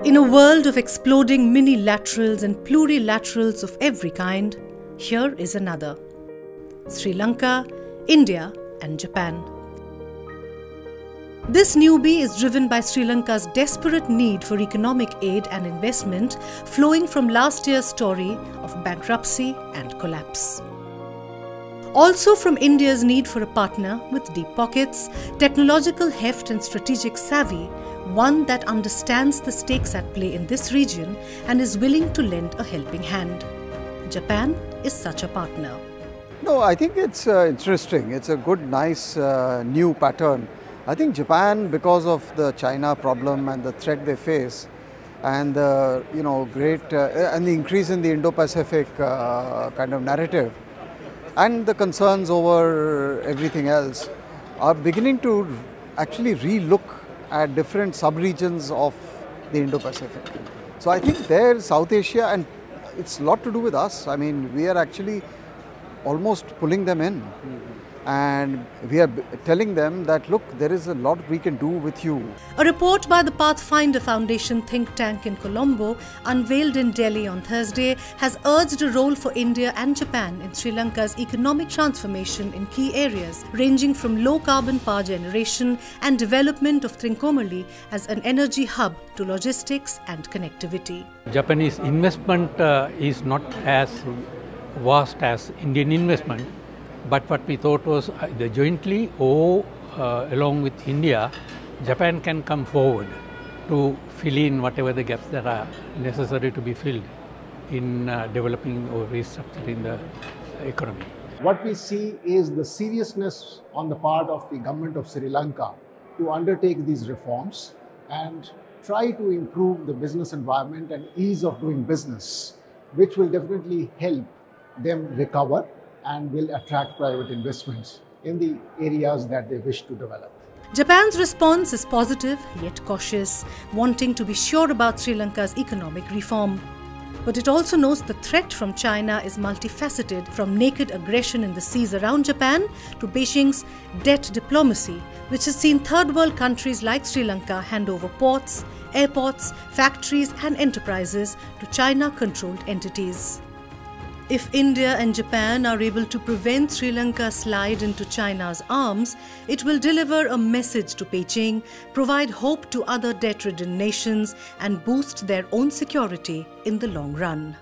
In a world of exploding minilaterals and plurilaterals of every kind, here is another: Sri Lanka, India and Japan. This newbie is driven by Sri Lanka's desperate need for economic aid and investment flowing from last year's story of bankruptcy and collapse. Also from India's need for a partner with deep pockets, technological heft and strategic savvy, one that understands the stakes at play in this region and is willing to lend a helping hand. Japan is such a partner. No, I think it's interesting. It's a good, nice new pattern. I think Japan, because of the China problem and the threat they face, and the and the increase in the Indo-Pacific kind of narrative, and the concerns over everything else, are beginning to actually re-look at different sub-regions of the Indo-Pacific. So I think there, South Asia, and it's a lot to do with us. I mean, we are actually almost pulling them in. And we are telling them that, look, there is a lot we can do with you. A report by the Pathfinder Foundation think tank in Colombo, unveiled in Delhi on Thursday, has urged a role for India and Japan in Sri Lanka's economic transformation in key areas, ranging from low-carbon power generation and development of Trincomalee as an energy hub to logistics and connectivity. Japanese investment is not as vast as Indian investment. But what we thought was either jointly or along with India, Japan can come forward to fill in whatever the gaps that are necessary to be filled in developing or restructuring the economy. What we see is the seriousness on the part of the government of Sri Lanka to undertake these reforms and try to improve the business environment and ease of doing business, which will definitely help them recover and will attract private investments in the areas that they wish to develop. Japan's response is positive yet cautious, wanting to be sure about Sri Lanka's economic reform. But it also knows the threat from China is multifaceted, from naked aggression in the seas around Japan to Beijing's debt diplomacy, which has seen third world countries like Sri Lanka hand over ports, airports, factories and enterprises to China-controlled entities. If India and Japan are able to prevent Sri Lanka's slide into China's arms, it will deliver a message to Beijing, provide hope to other debt-ridden nations, and boost their own security in the long run.